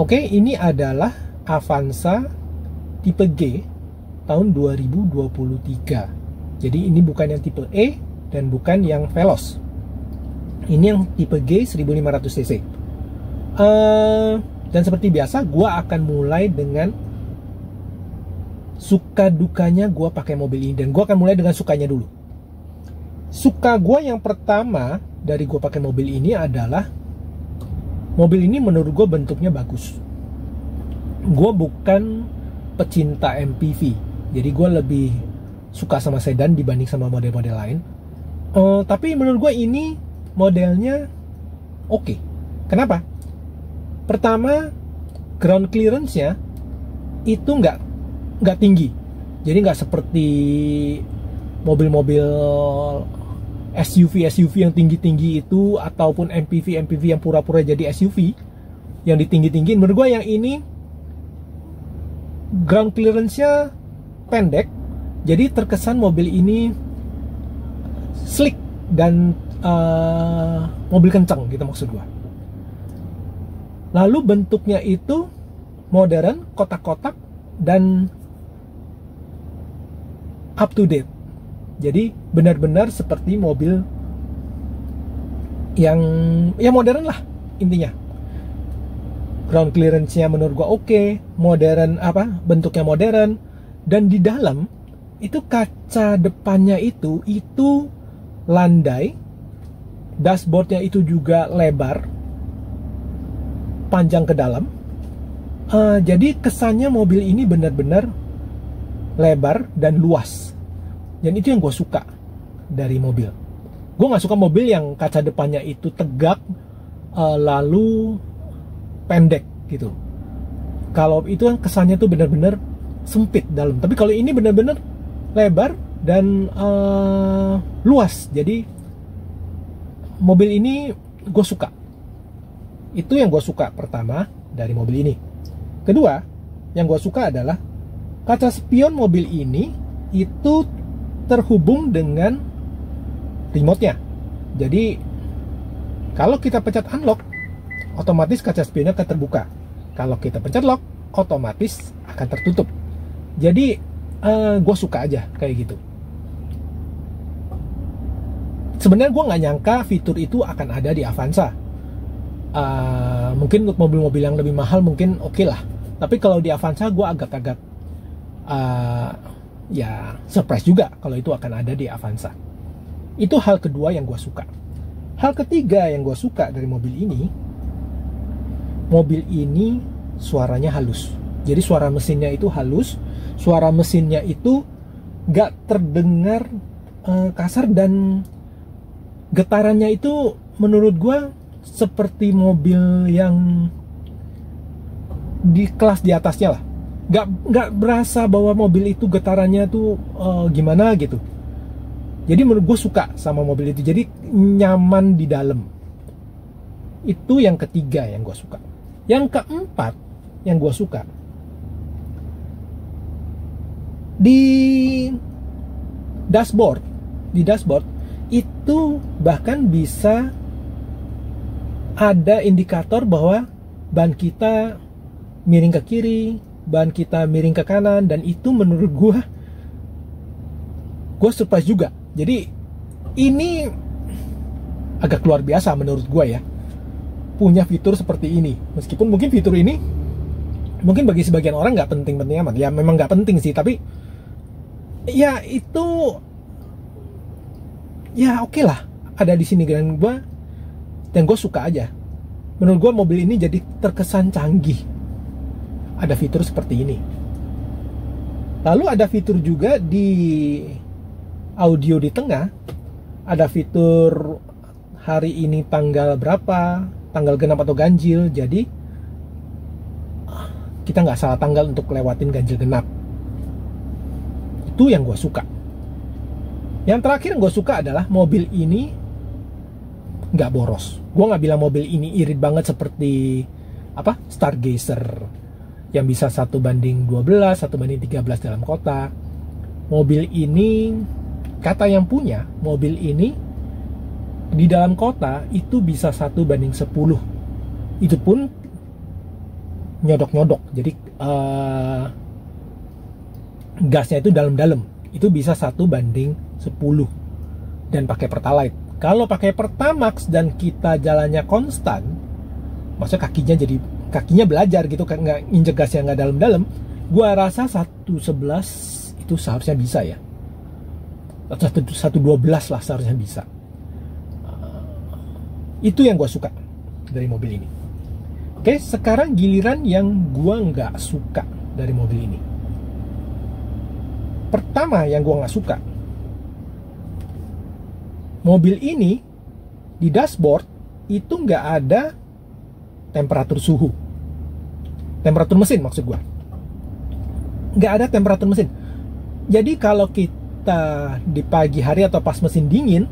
Oke, ini adalah Avanza tipe G tahun 2023. Jadi ini bukan yang tipe E dan bukan yang Veloz. Ini yang tipe G 1500 cc. Dan seperti biasa, gua akan mulai dengan suka dukanya gua pakai mobil ini, dan gua akan mulai dengan sukanya dulu. Suka gua yang pertama dari gua pakai mobil ini adalah mobil ini menurut gua bentuknya bagus. Gua bukan pecinta MPV, jadi gua lebih suka sama sedan dibanding sama model-model lain. Tapi menurut gua ini modelnya oke. Kenapa? Pertama, ground clearance-nya itu nggak tinggi, jadi nggak seperti mobil-mobil SUV yang tinggi-tinggi itu, ataupun MPV yang pura-pura jadi SUV yang ditinggi-tinggiin. Menurut gue yang ini ground clearance-nya pendek, jadi terkesan mobil ini slick dan mobil kencang gitu maksud gue. Lalu bentuknya itu modern, kotak-kotak, dan up to date. Jadi benar-benar seperti mobil yang ya modern lah intinya. Ground clearance-nya menurut gua oke, modern, bentuknya modern, dan di dalam itu kaca depannya itu landai, dashboardnya itu juga lebar, panjang ke dalam. Jadi kesannya mobil ini benar-benar lebar dan luas, dan itu yang gue suka dari mobil. Gue nggak suka mobil yang kaca depannya itu tegak lalu pendek gitu. Kalau itu kan kesannya tuh benar-benar sempit dalam, tapi kalau ini benar-benar lebar dan luas. Jadi mobil ini gue suka. Itu yang gue suka pertama dari mobil ini. Kedua, yang gue suka adalah kaca spion mobil ini itu terhubung dengan remote-nya. Jadi kalau kita pencet unlock, otomatis kaca spionnya akan terbuka. Kalau kita pencet lock, otomatis akan tertutup. Jadi gue suka aja kayak gitu. Sebenarnya gue nggak nyangka fitur itu akan ada di Avanza. Mungkin untuk mobil-mobil yang lebih mahal mungkin oke lah, tapi kalau di Avanza gue agak-agak ya surprise juga kalau itu akan ada di Avanza. Itu hal kedua yang gue suka. Hal ketiga yang gue suka dari mobil ini suaranya halus. Jadi suara mesinnya itu halus, suara mesinnya itu gak terdengar kasar, dan getarannya itu menurut gue seperti mobil yang di kelas di atasnya lah. Nggak berasa bahwa mobil itu getarannya tuh gimana gitu. Jadi menurut gue suka sama mobil itu. Jadi nyaman di dalam. Itu yang ketiga yang gue suka. Yang keempat yang gue suka, di dashboard itu bahkan bisa ada indikator bahwa ban kita miring ke kiri, ban kita miring ke kanan, dan itu menurut gue surprise juga. Jadi ini agak luar biasa menurut gue ya, punya fitur seperti ini. Meskipun mungkin fitur ini mungkin bagi sebagian orang nggak penting-penting amat. Ya memang nggak penting sih, tapi ya itu ya oke lah ada di sini dan gue suka aja. Menurut gue mobil ini jadi terkesan canggih. Ada fitur seperti ini. Lalu ada fitur juga di audio di tengah. Ada fitur hari ini tanggal berapa, tanggal genap atau ganjil. Jadi kita nggak salah tanggal untuk lewatin ganjil genap. Itu yang gue suka. Yang terakhir yang gue suka adalah mobil ini nggak boros. Gue nggak bilang mobil ini irit banget seperti Stargazer yang bisa 1:12, 1:13 dalam kota. Mobil ini, kata yang punya mobil ini di dalam kota itu bisa 1:10. Itu pun nyodok-nyodok. Jadi gasnya itu dalam-dalam. Itu bisa 1:10 dan pakai Pertalite. Kalau pakai Pertamax dan kita jalannya konstan, maksudnya kakinya belajar gitu kan, nggak injek gasnya nggak dalam-dalam, gua rasa 1:11 itu seharusnya bisa ya. 1:12 lah seharusnya bisa. Itu yang gua suka dari mobil ini. Oke, sekarang giliran yang gua nggak suka dari mobil ini. Pertama yang gua nggak suka, mobil ini di dashboard itu nggak ada temperatur suhu, temperatur mesin maksud gua, nggak ada temperatur mesin. Jadi kalau kita di pagi hari atau pas mesin dingin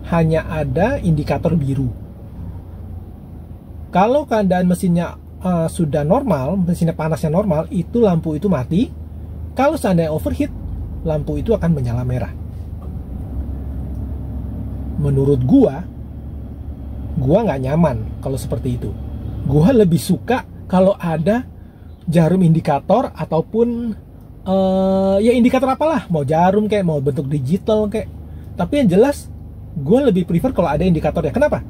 hanya ada indikator biru. Kalau keadaan mesinnya sudah normal, mesinnya panasnya normal, itu lampu itu mati. Kalau seandainya overheat, lampu itu akan menyala merah. Menurut gua nggak nyaman kalau seperti itu. Gua lebih suka kalau ada jarum indikator ataupun ya indikator apalah, mau jarum kayak, mau bentuk digital kayak. Tapi yang jelas gua lebih prefer kalau ada indikatornya. Kenapa?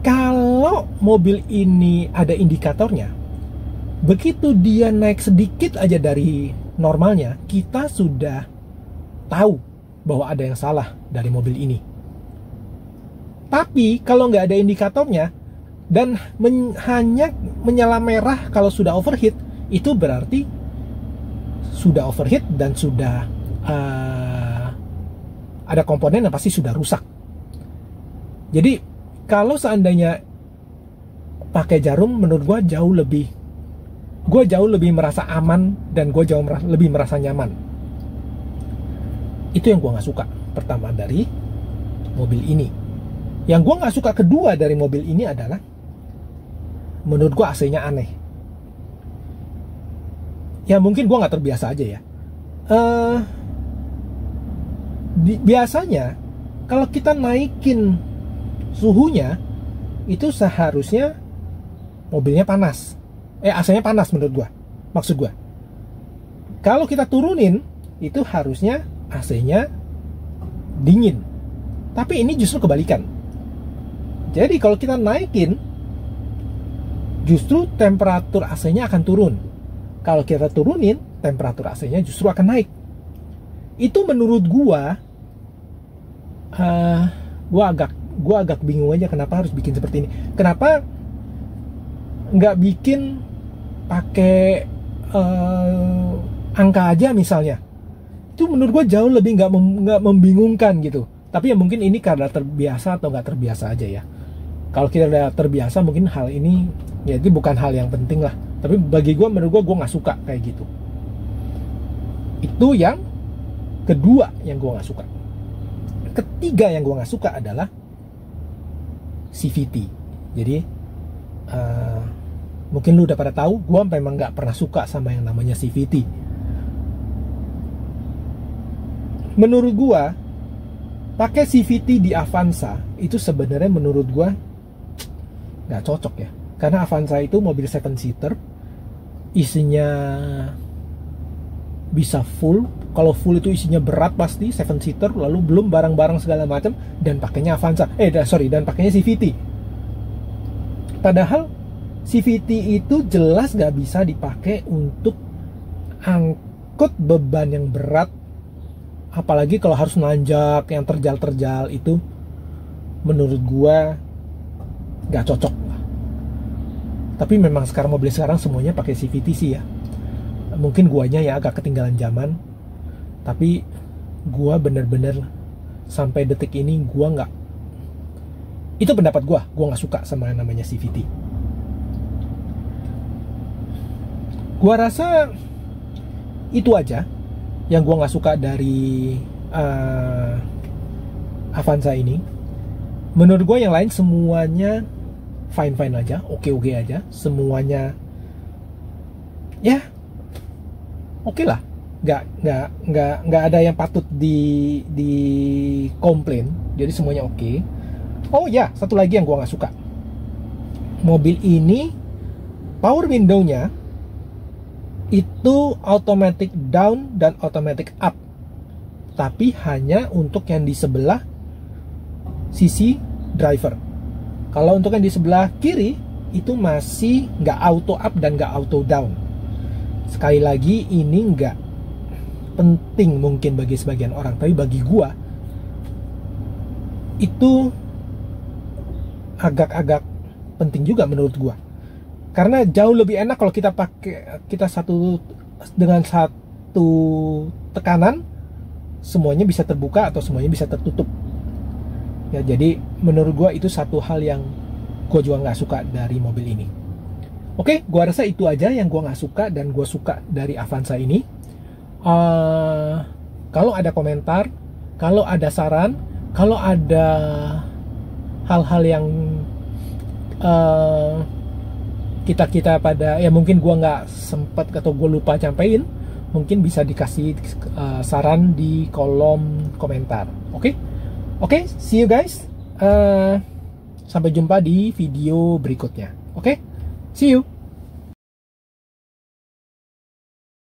Kalau mobil ini ada indikatornya, begitu dia naik sedikit aja dari normalnya, kita sudah tahu bahwa ada yang salah dari mobil ini. Tapi kalau nggak ada indikatornya dan hanya menyala merah kalau sudah overheat, itu berarti sudah overheat dan sudah ada komponen yang pasti sudah rusak. Jadi kalau seandainya pakai jarum, menurut gue jauh lebih merasa aman dan gue lebih merasa nyaman. Itu yang gue nggak suka pertama dari mobil ini. Yang gue nggak suka kedua dari mobil ini adalah, menurut gue AC-nya aneh. Ya mungkin gue nggak terbiasa aja ya. Biasanya kalau kita naikin suhunya, itu seharusnya mobilnya panas. AC-nya panas menurut gua. Maksud gua, kalau kita turunin, itu harusnya AC-nya dingin. Tapi ini justru kebalikan. Jadi kalau kita naikin, justru temperatur AC-nya akan turun. Kalau kita turunin, temperatur AC-nya justru akan naik. Itu menurut gua, gua agak bingung aja kenapa harus bikin seperti ini. Kenapa nggak bikin pakai angka aja misalnya? Itu menurut gue jauh lebih nggak membingungkan gitu. Tapi ya mungkin ini karena terbiasa atau nggak terbiasa aja ya. Kalau kita udah terbiasa, mungkin hal ini ya itu bukan hal yang penting lah. Tapi bagi gue, menurut gue nggak suka kayak gitu. Itu yang kedua yang gue nggak suka. Ketiga yang gue nggak suka adalah CVT. Jadi mungkin lu udah pada tahu, gue memang nggak pernah suka sama yang namanya CVT. Menurut gue, pakai CVT di Avanza itu sebenarnya menurut gue nggak cocok ya. Karena Avanza itu mobil 7-seater, isinya bisa full. Kalau full itu isinya berat pasti, 7-seater, lalu belum barang-barang segala macam, dan pakainya Avanza. Dan pakainya CVT. Padahal CVT itu jelas nggak bisa dipakai untuk angkut beban yang berat, apalagi kalau harus nanjak yang terjal-terjal. Itu menurut gua nggak cocok lah. Tapi memang mobil sekarang semuanya pakai CVT sih ya. Mungkin guanya ya agak ketinggalan zaman, tapi gua bener-bener sampai detik ini gua nggak, itu pendapat gua nggak suka sama yang namanya CVT. Gua rasa itu aja yang gua nggak suka dari Avanza ini. Menurut gua yang lain semuanya fine-fine aja, oke-oke aja, semuanya ya oke lah. Nggak ada yang patut di komplain. Jadi semuanya oke. Oh ya, satu lagi yang gua nggak suka, mobil ini power window-nya itu automatic down dan automatic up, tapi hanya untuk yang di sebelah sisi driver. Kalau untuk yang di sebelah kiri itu masih nggak auto up dan nggak auto down. Sekali lagi, ini nggak penting mungkin bagi sebagian orang, tapi bagi gua itu agak-agak penting juga menurut gua. Karena jauh lebih enak kalau kita pakai dengan satu tekanan semuanya bisa terbuka atau semuanya bisa tertutup. Ya, jadi menurut gua itu satu hal yang gua juga nggak suka dari mobil ini. Oke, gua rasa itu aja yang gua nggak suka dan gua suka dari Avanza ini. Kalau ada komentar, kalau ada saran, kalau ada hal-hal yang kita pada ya mungkin gua nggak sempat atau gua lupa nyampein, mungkin bisa dikasih saran di kolom komentar. Oke, see you guys. Sampai jumpa di video berikutnya. Oke, see you.